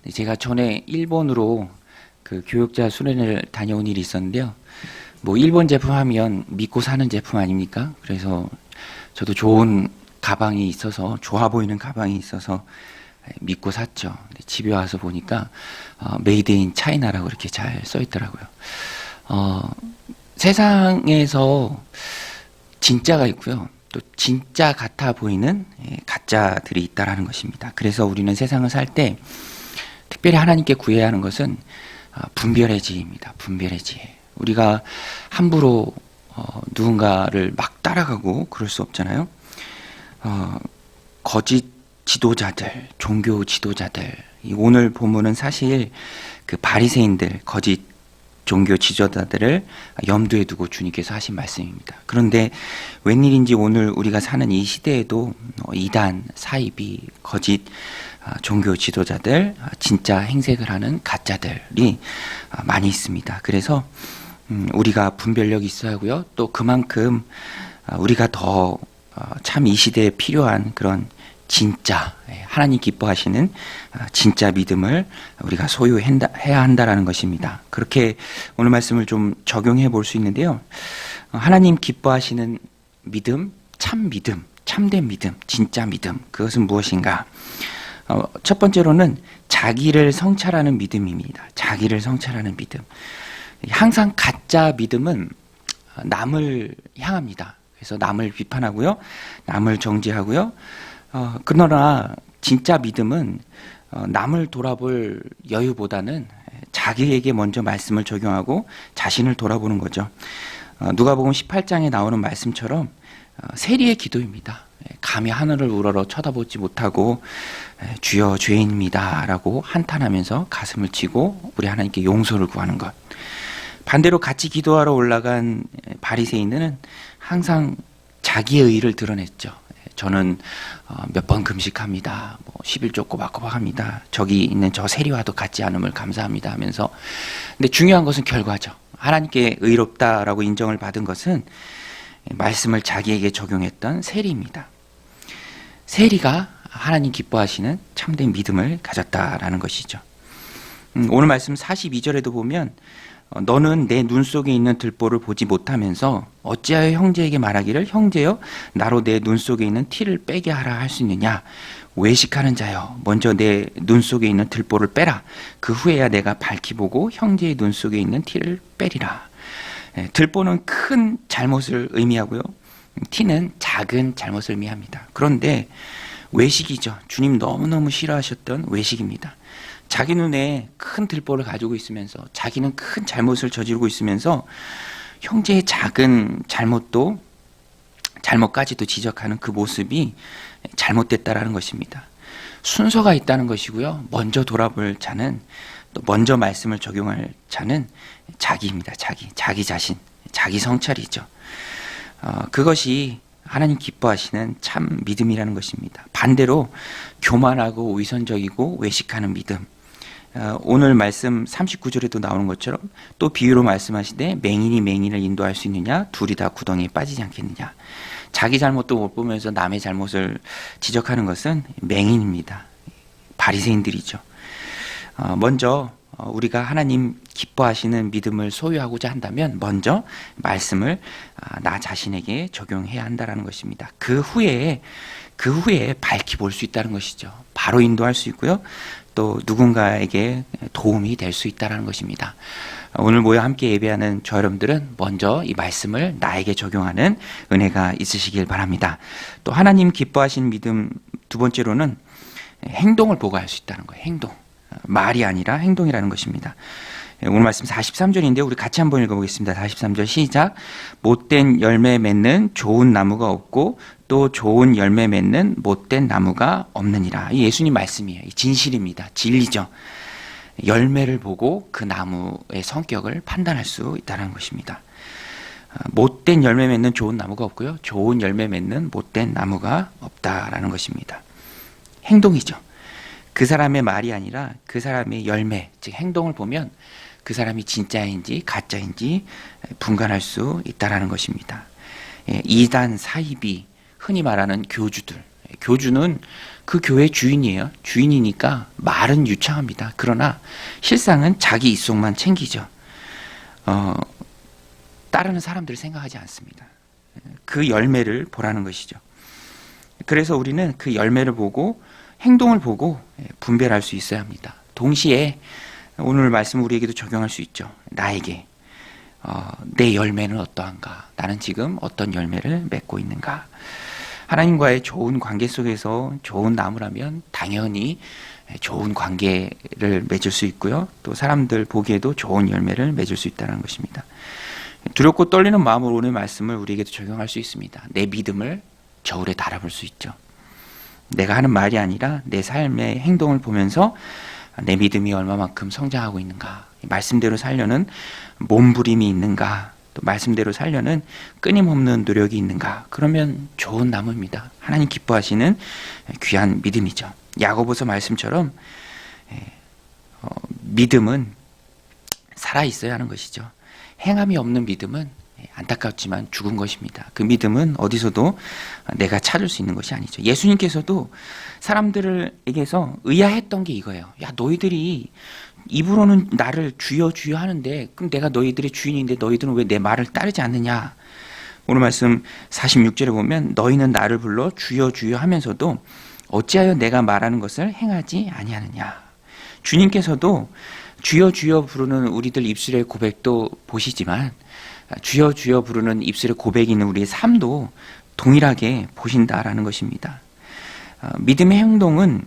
제가 전에 일본으로 그 교육자 수련회를 다녀온 일이 있었는데요. 뭐 일본 제품 하면 믿고 사는 제품 아닙니까? 그래서 저도 좋은 가방이 있어서, 좋아 보이는 가방이 있어서 믿고 샀죠. 근데 집에 와서 보니까 메이드 인 차이나라고 이렇게 잘 써 있더라고요. 세상에서 진짜가 있고요. 또 진짜 같아 보이는 가짜들이 있다라는 것입니다. 그래서 우리는 세상을 살 때 특별히 하나님께 구해야 하는 것은 분별의 지혜입니다. 분별의 지혜. 우리가 함부로 누군가를 막 따라가고 그럴 수 없잖아요. 거짓 지도자들, 종교 지도자들. 오늘 본문은 사실 그 바리새인들, 거짓 종교 지도자들을 염두에 두고 주님께서 하신 말씀입니다. 그런데 웬일인지 오늘 우리가 사는 이 시대에도 이단, 사이비, 거짓 종교 지도자들, 진짜 행색을 하는 가짜들이 많이 있습니다. 그래서 우리가 분별력이 있어야 하고요. 또 그만큼 우리가 더 참 이 시대에 필요한 그런 진짜 하나님 기뻐하시는 진짜 믿음을 우리가 소유해야 한다라는 것입니다. 그렇게 오늘 말씀을 좀 적용해 볼 수 있는데요. 하나님 기뻐하시는 믿음, 참 믿음, 참된 믿음, 진짜 믿음, 그것은 무엇인가? 첫 번째로는 자기를 성찰하는 믿음입니다. 자기를 성찰하는 믿음. 항상 가짜 믿음은 남을 향합니다. 그래서 남을 비판하고요, 남을 정죄하고요. 그러나 진짜 믿음은 남을 돌아볼 여유보다는 자기에게 먼저 말씀을 적용하고 자신을 돌아보는 거죠. 누가복음 18장에 나오는 말씀처럼 세리의 기도입니다. 감히 하늘을 우러러 쳐다보지 못하고 주여 죄인입니다 라고 한탄하면서 가슴을 치고 우리 하나님께 용서를 구하는 것. 반대로 같이 기도하러 올라간 바리새인은 항상 자기의 의의를 드러냈죠. 저는 몇 번 금식합니다. 11조 꼬박꼬박 합니다. 저기 있는 저 세리와도 같지 않음을 감사합니다 하면서. 근데 중요한 것은 결과죠. 하나님께 의롭다라고 인정을 받은 것은 말씀을 자기에게 적용했던 세리입니다. 세리가 하나님 기뻐하시는 참된 믿음을 가졌다라는 것이죠. 오늘 말씀 42절에도 보면 너는 내 눈 속에 있는 들보를 보지 못하면서 어찌하여 형제에게 말하기를 형제여 나로 내 눈 속에 있는 티를 빼게 하라 할 수 있느냐. 외식하는 자여 먼저 내 눈 속에 있는 들보를 빼라. 그 후에야 내가 밝히 보고 형제의 눈 속에 있는 티를 빼리라. 들보는 큰 잘못을 의미하고요, 티는 작은 잘못을 의미합니다. 그런데 외식이죠. 주님 너무너무 싫어하셨던 외식입니다. 자기 눈에 큰 들보를 가지고 있으면서 자기는 큰 잘못을 저지르고 있으면서 형제의 작은 잘못까지도 지적하는 그 모습이 잘못됐다라는 것입니다. 순서가 있다는 것이고요. 먼저 돌아볼 자는, 또 먼저 말씀을 적용할 자는 자기입니다. 자기 자신, 자기 성찰이죠. 그것이 하나님 기뻐하시는 참 믿음이라는 것입니다. 반대로 교만하고 위선적이고 외식하는 믿음. 오늘 말씀 39절에도 나오는 것처럼 또 비유로 말씀하시되 맹인이 맹인을 인도할 수 있느냐, 둘이 다 구덩이에 빠지지 않겠느냐. 자기 잘못도 못 보면서 남의 잘못을 지적하는 것은 맹인입니다. 바리새인들이죠. 먼저 우리가 하나님 기뻐하시는 믿음을 소유하고자 한다면 먼저 말씀을 나 자신에게 적용해야 한다는 것입니다. 그 후에 밝히 볼 수 있다는 것이죠. 바로 인도할 수 있고요, 또 누군가에게 도움이 될 수 있다는 것입니다. 오늘 모여 함께 예배하는 저 여러분들은 먼저 이 말씀을 나에게 적용하는 은혜가 있으시길 바랍니다. 또 하나님 기뻐하시는 믿음 두 번째로는 행동을 보고 할 수 있다는 거예요. 행동. 말이 아니라 행동이라는 것입니다. 오늘 말씀 43절인데 우리 같이 한번 읽어보겠습니다. 43절 시작. 못된 열매 맺는 좋은 나무가 없고 또 좋은 열매 맺는 못된 나무가 없느니라. 이 예수님 말씀이에요. 진실입니다. 진리죠. 열매를 보고 그 나무의 성격을 판단할 수 있다는 것입니다. 못된 열매 맺는 좋은 나무가 없고요, 좋은 열매 맺는 못된 나무가 없다라는 것입니다. 행동이죠. 그 사람의 말이 아니라 그 사람의 열매, 즉 행동을 보면 그 사람이 진짜인지 가짜인지 분간할 수 있다라는 것입니다. 이단, 사이비, 흔히 말하는 교주들, 교주는 그 교회 주인이에요. 주인이니까 말은 유창합니다. 그러나 실상은 자기 입속만 챙기죠. 따르는 사람들을 생각하지 않습니다. 그 열매를 보라는 것이죠. 그래서 우리는 그 열매를 보고 행동을 보고 분별할 수 있어야 합니다. 동시에 오늘 말씀 우리에게도 적용할 수 있죠. 나에게 내 열매는 어떠한가? 나는 지금 어떤 열매를 맺고 있는가? 하나님과의 좋은 관계 속에서 좋은 나무라면 당연히 좋은 관계를 맺을 수 있고요. 또 사람들 보기에도 좋은 열매를 맺을 수 있다는 것입니다. 두렵고 떨리는 마음으로 오늘 말씀을 우리에게도 적용할 수 있습니다. 내 믿음을 저울에 달아볼 수 있죠. 내가 하는 말이 아니라 내 삶의 행동을 보면서 내 믿음이 얼마만큼 성장하고 있는가, 말씀대로 살려는 몸부림이 있는가, 또 말씀대로 살려는 끊임없는 노력이 있는가, 그러면 좋은 나무입니다. 하나님 기뻐하시는 귀한 믿음이죠. 야고보서 말씀처럼 믿음은 살아있어야 하는 것이죠. 행함이 없는 믿음은 안타깝지만 죽은 것입니다. 그 믿음은 어디서도 내가 찾을 수 있는 것이 아니죠. 예수님께서도 사람들에게서 의아했던 게 이거예요. 야, 너희들이 입으로는 나를 주여 주여 하는데 그럼 내가 너희들의 주인인데 너희들은 왜 내 말을 따르지 않느냐. 오늘 말씀 46절에 보면 너희는 나를 불러 주여 주여 하면서도 어찌하여 내가 말하는 것을 행하지 아니하느냐. 주님께서도 주여 주여 부르는 우리들 입술의 고백도 보시지만 주여 주여 부르는 입술의 고백이 있는 우리의 삶도 동일하게 보신다라는 것입니다. 믿음의 행동은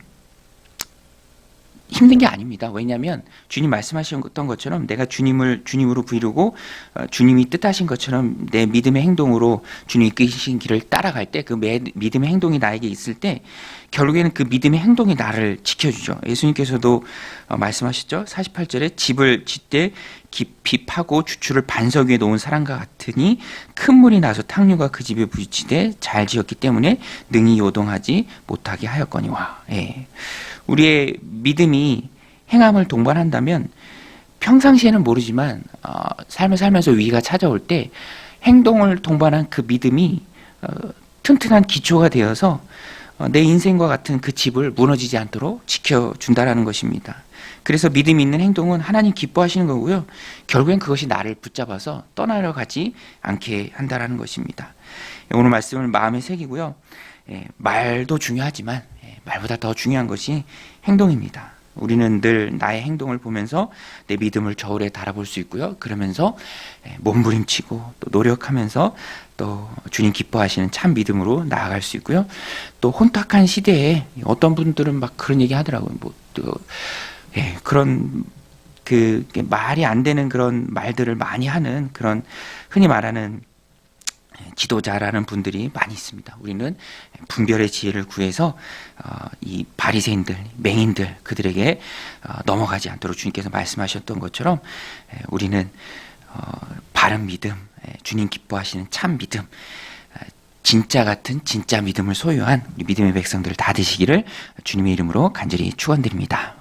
힘든 게 아닙니다. 왜냐하면 주님 말씀하셨던 것처럼 내가 주님을 주님으로 부르고 주님이 뜻하신 것처럼 내 믿음의 행동으로 주님이 이끄신 길을 따라갈 때 그 믿음의 행동이 나에게 있을 때 결국에는 그 믿음의 행동이 나를 지켜주죠. 예수님께서도 말씀하셨죠. 48절에 집을 짓되 깊이 파고 주추를 반석 위에 놓은 사람과 같으니 큰 물이 나서 탕류가 그 집에 부딪히되 잘 지었기 때문에 능히 요동하지 못하게 하였거니와. 예. 우리의 믿음이 행함을 동반한다면 평상시에는 모르지만 삶을 살면서 위기가 찾아올 때 행동을 동반한 그 믿음이 튼튼한 기초가 되어서 내 인생과 같은 그 집을 무너지지 않도록 지켜준다라는 것입니다. 그래서 믿음이 있는 행동은 하나님 기뻐하시는 거고요. 결국엔 그것이 나를 붙잡아서 떠나려가지 않게 한다라는 것입니다. 오늘 말씀을 마음에 새기고요. 말도 중요하지만 말보다 더 중요한 것이 행동입니다. 우리는 늘 나의 행동을 보면서 내 믿음을 저울에 달아볼 수 있고요. 그러면서 몸부림치고 또 노력하면서 또 주님 기뻐하시는 참 믿음으로 나아갈 수 있고요. 또 혼탁한 시대에 어떤 분들은 막 그런 얘기 하더라고요. 그런 말이 안 되는 그런 말들을 많이 하는 그런 흔히 말하는 지도자라는 분들이 많이 있습니다. 우리는 분별의 지혜를 구해서 이 바리새인들, 맹인들 그들에게 넘어가지 않도록 주님께서 말씀하셨던 것처럼 우리는 바른 믿음, 주님 기뻐하시는 참 믿음, 진짜 같은 진짜 믿음을 소유한 우리 믿음의 백성들 다 되시기를 주님의 이름으로 간절히 축원드립니다.